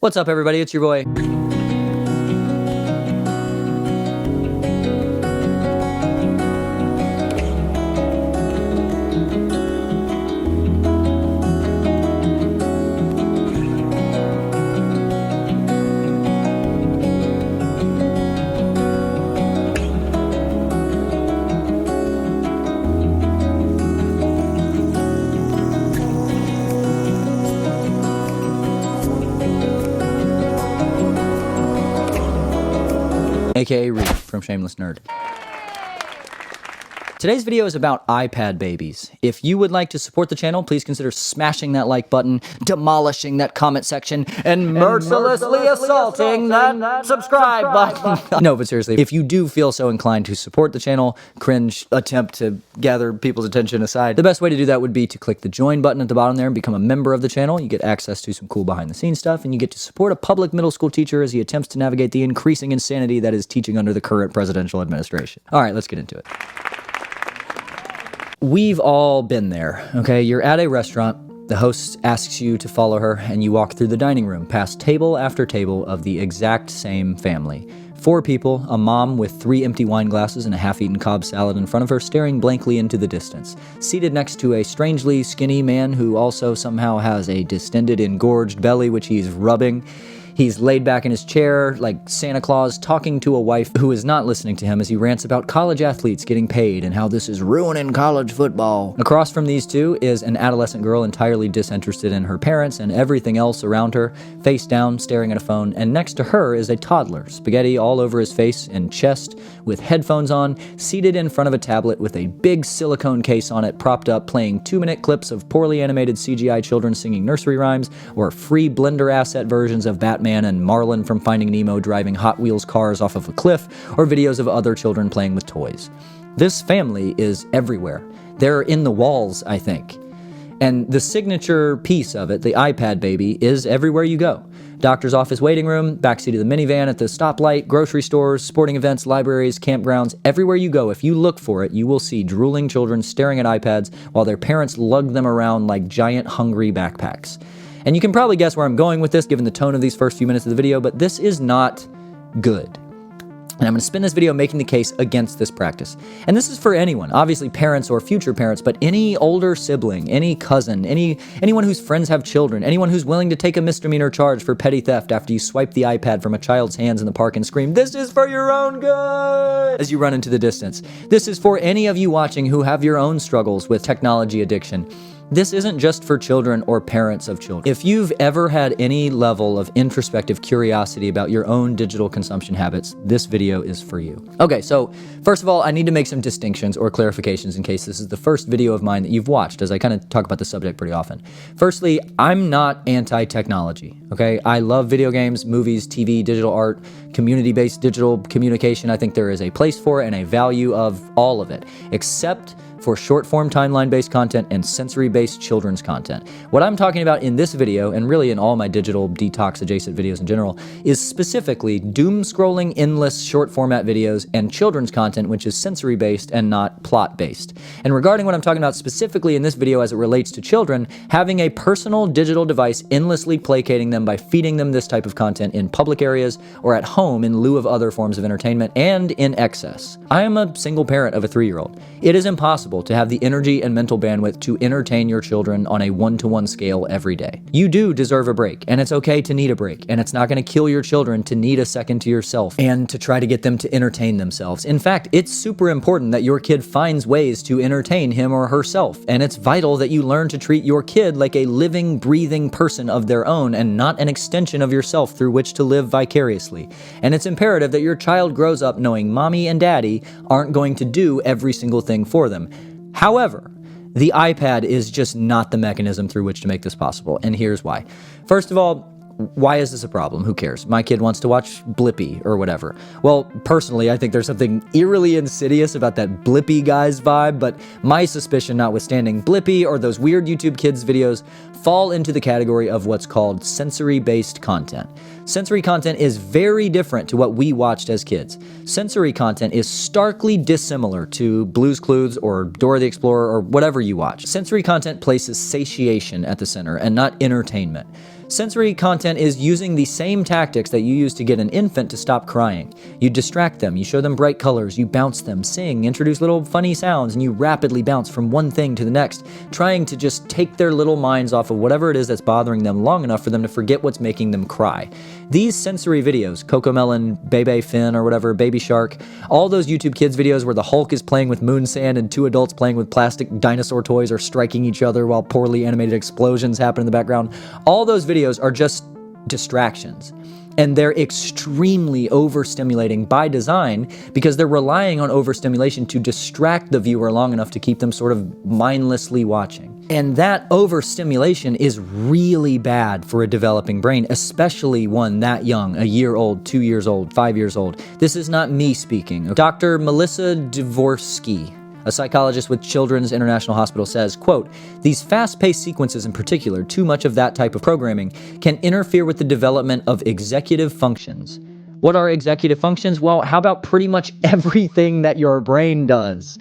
What's up, everybody? It's your boy. AKA Reed from Shameless Nerd. Today's video is about iPad babies. If you would like to support the channel, please consider smashing that like button, demolishing that comment section, and mercilessly assaulting that subscribe button. No, but seriously, if you do feel so inclined to support the channel, cringe attempt to gather people's attention aside, the best way to do that would be to click the join button at the bottom there and become a member of the channel. You get access to some cool behind the scenes stuff, and you get to support a public middle school teacher as he attempts to navigate the increasing insanity that is teaching under the current presidential administration. All right, let's get into it. We've all been there, okay? You're at a restaurant, the host asks you to follow her, and you walk through the dining room, past table after table of the exact same family. 4 people, a mom with 3 empty wine glasses and a half-eaten Cobb salad in front of her, staring blankly into the distance. Seated next to a strangely skinny man who also somehow has a distended, engorged belly, which he's rubbing. He's laid back in his chair, like Santa Claus, talking to a wife who is not listening to him as he rants about college athletes getting paid and how this is ruining college football. Across from these two is an adolescent girl entirely disinterested in her parents and everything else around her, face down, staring at a phone, and next to her is a toddler, spaghetti all over his face and chest, with headphones on, seated in front of a tablet with a big silicone case on it, propped up, playing 2-minute clips of poorly animated CGI children singing nursery rhymes, or free Blender asset versions of Batman and Marlin from Finding Nemo driving Hot Wheels cars off of a cliff, or videos of other children playing with toys. This family is everywhere. They're in the walls, I think. And the signature piece of it, the iPad baby, is everywhere you go. Doctor's office waiting room, backseat of the minivan at the stoplight, grocery stores, sporting events, libraries, campgrounds, everywhere you go, if you look for it, you will see drooling children staring at iPads while their parents lug them around like giant hungry backpacks. And you can probably guess where I'm going with this given the tone of these first few minutes of the video, but this is not good. And I'm going to spend this video making the case against this practice. And this is for anyone, obviously parents or future parents, but any older sibling, any cousin, anyone whose friends have children, anyone who's willing to take a misdemeanor charge for petty theft after you swipe the iPad from a child's hands in the park and scream, "This is for your own good," as you run into the distance. This is for any of you watching who have your own struggles with technology addiction. This isn't just for children or parents of children. If you've ever had any level of introspective curiosity about your own digital consumption habits, this video is for you. Okay, so first of all, I need to make some distinctions or clarifications in case this is the first video of mine that you've watched, as I kind of talk about the subject pretty often. Firstly, I'm not anti-technology, okay? I love video games, movies, TV, digital art, community-based digital communication. I think there is a place for it and a value of all of it, except for short-form timeline-based content and sensory-based children's content. What I'm talking about in this video, and really in all my digital detox-adjacent videos in general, is specifically doom-scrolling, endless, short-format videos and children's content, which is sensory-based and not plot-based. And regarding what I'm talking about specifically in this video as it relates to children, having a personal digital device endlessly placating them by feeding them this type of content in public areas or at home in lieu of other forms of entertainment and in excess. I am a single parent of a 3-year-old. It is impossible to have the energy and mental bandwidth to entertain your children on a 1-to-1 scale every day. You do deserve a break, and it's okay to need a break, and it's not going to kill your children to need a second to yourself and to try to get them to entertain themselves. In fact, it's super important that your kid finds ways to entertain him or herself, and it's vital that you learn to treat your kid like a living, breathing person of their own and not an extension of yourself through which to live vicariously. And it's imperative that your child grows up knowing mommy and daddy aren't going to do every single thing for them. However, the iPad is just not the mechanism through which to make this possible, and here's why. First of all, why is this a problem? Who cares? My kid wants to watch Blippi or whatever. Well, personally, I think there's something eerily insidious about that Blippi guy's vibe, but my suspicion notwithstanding, Blippi or those weird YouTube Kids videos fall into the category of what's called sensory-based content. Sensory content is very different to what we watched as kids. Sensory content is starkly dissimilar to Blue's Clues or Dora the Explorer or whatever you watch. Sensory content places satiation at the center and not entertainment. Sensory content is using the same tactics that you use to get an infant to stop crying. You distract them, you show them bright colors, you bounce them, sing, introduce little funny sounds, and you rapidly bounce from one thing to the next, trying to just take their little minds off of whatever it is that's bothering them long enough for them to forget what's making them cry. These sensory videos, Cocomelon, Bebe Finn, or whatever, Baby Shark, all those YouTube Kids videos where the Hulk is playing with moon sand and two adults playing with plastic dinosaur toys or striking each other while poorly animated explosions happen in the background, all those videos are just distractions. And they're extremely overstimulating by design because they're relying on overstimulation to distract the viewer long enough to keep them sort of mindlessly watching. And that overstimulation is really bad for a developing brain, especially one that young, a year old, 2 years old, 5 years old. This is not me speaking. Dr. Melissa Dvorsky, a psychologist with Children's International Hospital, says, quote, "These fast-paced sequences in particular, too much of that type of programming, can interfere with the development of executive functions." What are executive functions? Well, how about pretty much everything that your brain does?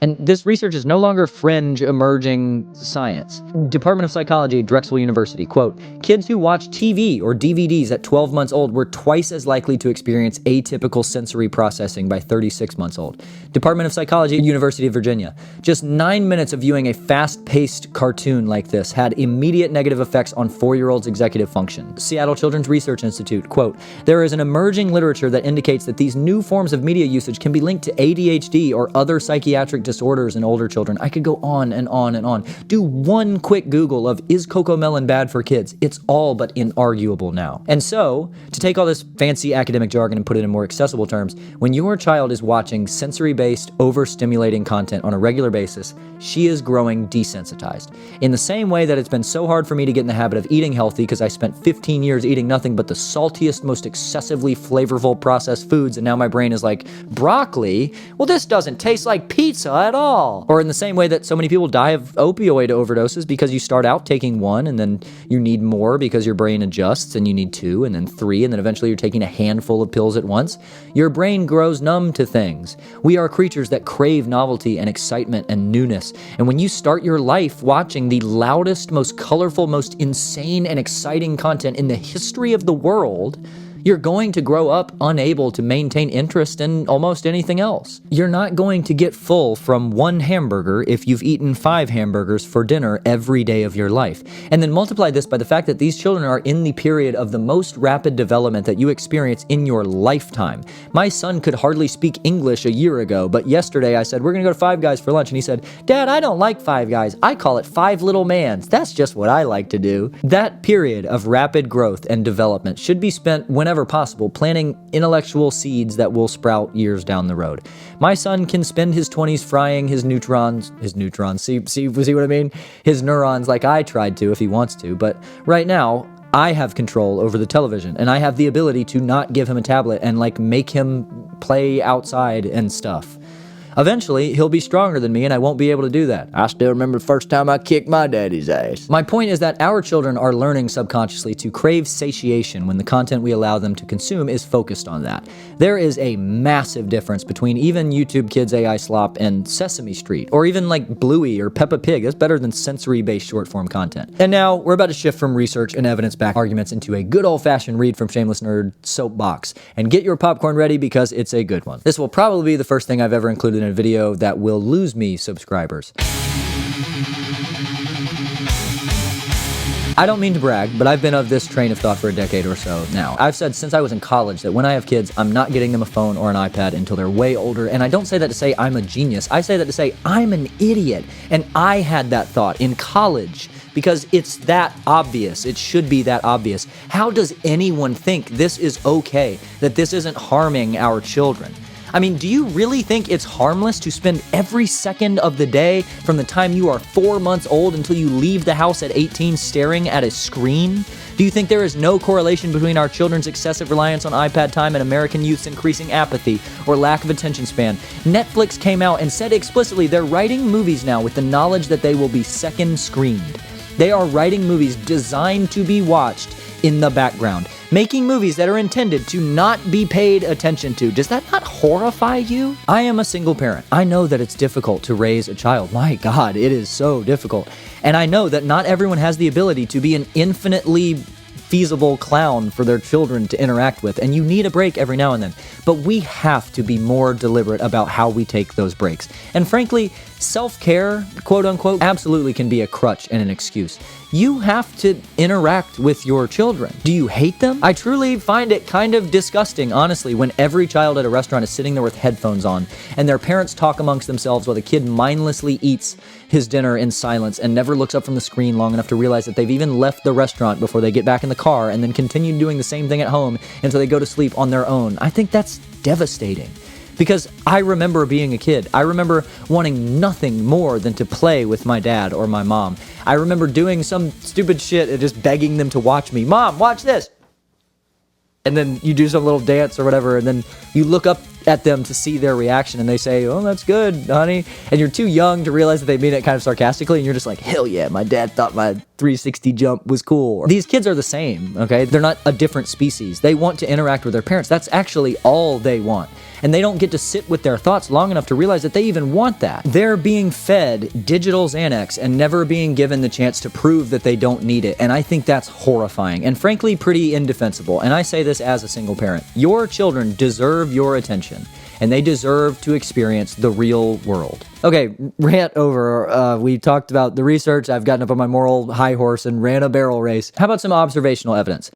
And this research is no longer fringe emerging science. Department of Psychology, Drexel University, quote, "Kids who watch TV or DVDs at 12 months old were twice as likely to experience atypical sensory processing by 36 months old." Department of Psychology, University of Virginia. "Just 9 minutes of viewing a fast-paced cartoon like this had immediate negative effects on 4-year-olds' executive function." Seattle Children's Research Institute, quote, "There is an emerging literature that indicates that these new forms of media usage can be linked to ADHD or other psychiatric disorders in older children." I could go on and on and on. Do one quick Google of, is Cocomelon bad for kids? It's all but inarguable now. And so, to take all this fancy academic jargon and put it in more accessible terms, when your child is watching sensory-based, overstimulating content on a regular basis, she is growing desensitized. In the same way that it's been so hard for me to get in the habit of eating healthy because I spent 15 years eating nothing but the saltiest, most excessively flavorful processed foods, and now my brain is like, broccoli? Well, this doesn't taste like pizza at all. Or in the same way that so many people die of opioid overdoses because you start out taking one and then you need more because your brain adjusts and you need 2 and then 3 and then eventually you're taking a handful of pills at once. Your brain grows numb to things. We are creatures that crave novelty and excitement and newness. And when you start your life watching the loudest, most colorful, most insane and exciting content in the history of the world, you're going to grow up unable to maintain interest in almost anything else. You're not going to get full from one hamburger if you've eaten 5 hamburgers for dinner every day of your life. And then multiply this by the fact that these children are in the period of the most rapid development that you experience in your lifetime. My son could hardly speak English a year ago, but yesterday I said, we're gonna go to Five Guys for lunch, and he said, "Dad, I don't like Five Guys. I call it Five Little Mans. That's just what I like to do." That period of rapid growth and development should be spent whenever possible planting intellectual seeds that will sprout years down the road. My son can spend his 20s frying his neurons, see what I mean? His neurons like I tried to if he wants to, but right now, I have control over the television, and I have the ability to not give him a tablet and like make him play outside and stuff. Eventually, he'll be stronger than me and I won't be able to do that. I still remember the first time I kicked my daddy's ass. My point is that our children are learning subconsciously to crave satiation when the content we allow them to consume is focused on that. There is a massive difference between even YouTube Kids AI Slop and Sesame Street, or even like Bluey or Peppa Pig. That's better than sensory-based short-form content. And now, we're about to shift from research and evidence-backed arguments into a good old-fashioned read from Shameless Nerd soapbox. And get your popcorn ready because it's a good one. This will probably be the first thing I've ever included in a video that will lose me subscribers. I don't mean to brag, but I've been of this train of thought for a decade or so now. I've said since I was in college that when I have kids, I'm not getting them a phone or an iPad until they're way older, and I don't say that to say I'm a genius. I say that to say I'm an idiot, and I had that thought in college because it's that obvious. It should be that obvious. How does anyone think this is okay, that this isn't harming our children? I mean, do you really think it's harmless to spend every second of the day from the time you are 4 months old until you leave the house at 18 staring at a screen? Do you think there is no correlation between our children's excessive reliance on iPad time and American youth's increasing apathy or lack of attention span? Netflix came out and said explicitly they're writing movies now with the knowledge that they will be second screened. They are writing movies designed to be watched in the background. making movies that are intended to not be paid attention to. Does that not horrify you? I am a single parent. I know that it's difficult to raise a child. My God, it is so difficult. And I know that not everyone has the ability to be an infinitely feasible clown for their children to interact with, and you need a break every now and then. But we have to be more deliberate about how we take those breaks. And frankly, self-care, quote unquote, absolutely can be a crutch and an excuse. You have to interact with your children. Do you hate them? I truly find it kind of disgusting, honestly, when every child at a restaurant is sitting there with headphones on and their parents talk amongst themselves while the kid mindlessly eats his dinner in silence and never looks up from the screen long enough to realize that they've even left the restaurant before they get back in the car and then continue doing the same thing at home until they go to sleep on their own. I think that's devastating. Because I remember being a kid. I remember wanting nothing more than to play with my dad or my mom. I remember doing some stupid shit and just begging them to watch me. Mom, watch this! And then you do some little dance or whatever, and then you look up at them to see their reaction, and they say, oh, that's good, honey. And you're too young to realize that they mean it kind of sarcastically, and you're just like, hell yeah, my dad thought my 360 jump was cool. These kids are the same, okay? They're not a different species. They want to interact with their parents. That's actually all they want. And they don't get to sit with their thoughts long enough to realize that they even want that. They're being fed digital Xanax and never being given the chance to prove that they don't need it. And I think that's horrifying and frankly pretty indefensible. And I say this as a single parent. Your children deserve your attention, and they deserve to experience the real world. Okay, rant over. We talked about the research. I've gotten up on my moral high horse and ran a barrel race. How about some observational evidence?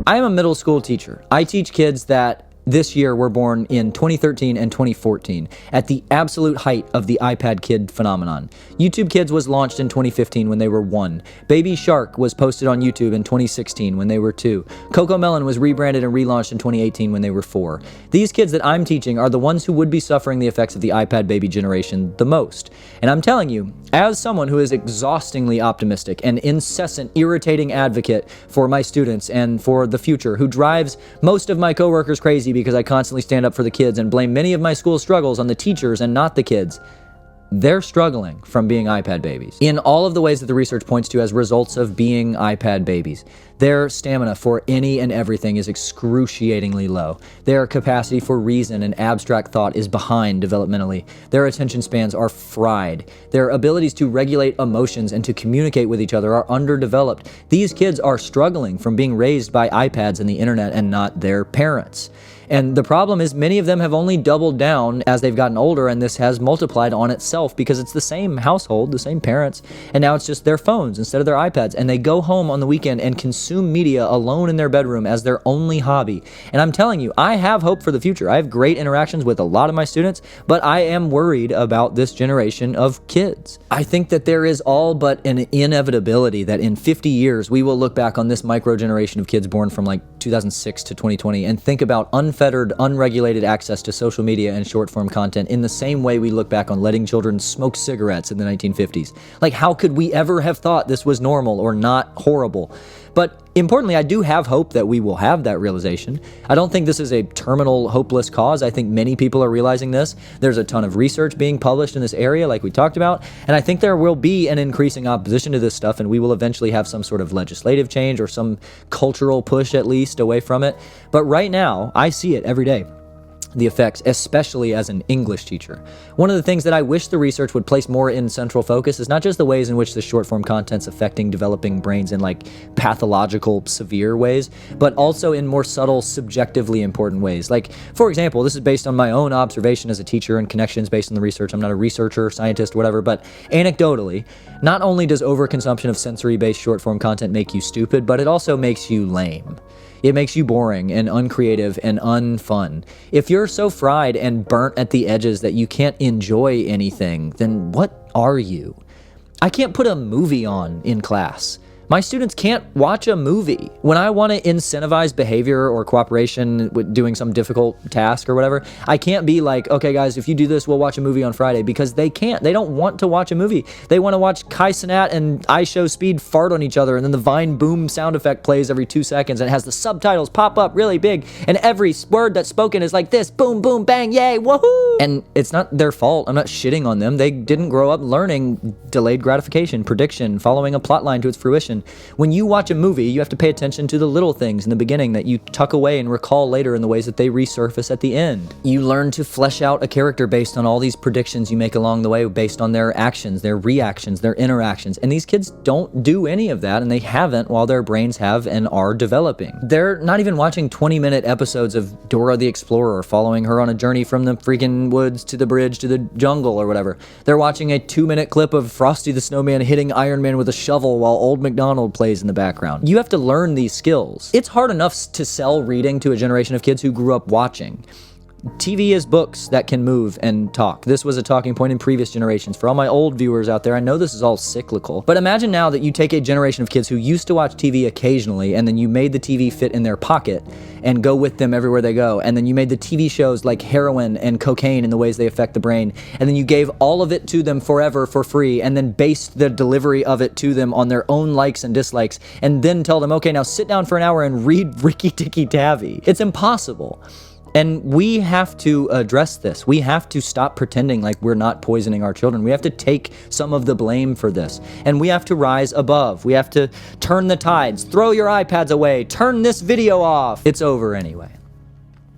I am a middle school teacher. I teach kids that this year were born in 2013 and 2014, at the absolute height of the iPad Kid phenomenon. YouTube Kids was launched in 2015 when they were 1. Baby Shark was posted on YouTube in 2016 when they were 2. Cocomelon was rebranded and relaunched in 2018 when they were 4. These kids that I'm teaching are the ones who would be suffering the effects of the iPad baby generation the most. And I'm telling you, as someone who is exhaustingly optimistic and incessant, irritating advocate for my students and for the future, who drives most of my coworkers crazy because I constantly stand up for the kids and blame many of my school struggles on the teachers and not the kids, they're struggling from being iPad babies in all of the ways that the research points to as results of being iPad babies. Their stamina for any and everything is excruciatingly low. Their capacity for reason and abstract thought is behind developmentally. Their attention spans are fried. Their abilities to regulate emotions and to communicate with each other are underdeveloped. These kids are struggling from being raised by iPads and the internet and not their parents. And the problem is many of them have only doubled down as they've gotten older, and this has multiplied on itself because it's the same household, the same parents, and now it's just their phones instead of their iPads, and they go home on the weekend and consume media alone in their bedroom as their only hobby. And I'm telling you, I have hope for the future. I have great interactions with a lot of my students, but I am worried about this generation of kids. I think that there is all but an inevitability that in 50 years, we will look back on this micro generation of kids born from like 2006 to 2020 and think about unfettered, unregulated access to social media and short-form content in the same way we look back on letting children smoke cigarettes in the 1950s. Like, how could we ever have thought this was normal or not horrible? But importantly, I do have hope that we will have that realization. I don't think this is a terminal, hopeless cause. I think many people are realizing this. There's a ton of research being published in this area, like we talked about, and I think there will be an increasing opposition to this stuff, and we will eventually have some sort of legislative change or some cultural push, at least, away from it. But right now, I see it every day. The effects, especially as an English teacher. One of the things that I wish the research would place more in central focus is not just the ways in which the short-form content's affecting developing brains in like pathological, severe ways, but also in more subtle, subjectively important ways. Like, for example, this is based on my own observation as a teacher and connections based on the research. I'm not a researcher, scientist, whatever, but anecdotally, not only does overconsumption of sensory-based short-form content make you stupid, but it also makes you lame. It makes you boring and uncreative and unfun. If you're so fried and burnt at the edges that you can't enjoy anything, then what are you? I can't put a movie on in class. My students can't watch a movie. When I want to incentivize behavior or cooperation with doing some difficult task or whatever, I can't be like, okay guys, if you do this, we'll watch a movie on Friday, because they can't. They don't want to watch a movie. They want to watch Kai Cenat and iShowSpeed fart on each other, and then the Vine boom sound effect plays every 2 seconds, and it has the subtitles pop up really big, and every word that's spoken is like this, boom, boom, bang, yay, woohoo! And it's not their fault. I'm not shitting on them. They didn't grow up learning delayed gratification, prediction, following a plot line to its fruition. attention. When you watch a movie, you have to pay attention to the little things in the beginning that you tuck away and recall later in the ways that they resurface at the end. You learn to flesh out a character based on all these predictions you make along the way, based on their actions, their reactions, their interactions. And these kids don't do any of that, and they haven't while their brains have and are developing. They're not even watching 20-minute episodes of Dora the Explorer, following her on a journey from the freaking woods to the bridge to the jungle or whatever. They're watching a 2-minute clip of Frosty the Snowman hitting Iron Man with a shovel while Old MacDonald plays in the background. You have to learn these skills. It's hard enough to sell reading to a generation of kids who grew up watching. TV is books that can move and talk. This was a talking point in previous generations. For all my old viewers out there, I know this is all cyclical, but imagine now that you take a generation of kids who used to watch TV occasionally, and then you made the TV fit in their pocket and go with them everywhere they go, and then you made the TV shows like heroin and cocaine and the ways they affect the brain, and then you gave all of it to them forever for free, and then based the delivery of it to them on their own likes and dislikes, and then tell them, okay, now sit down for an hour and read Ricky Tikki Tavi. It's impossible. And we have to address this. We have to stop pretending like we're not poisoning our children. We have to take some of the blame for this. And we have to rise above. We have to turn the tides. Throw your iPads away. Turn this video off. It's over anyway.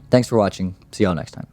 Thanks for watching. See y'all next time.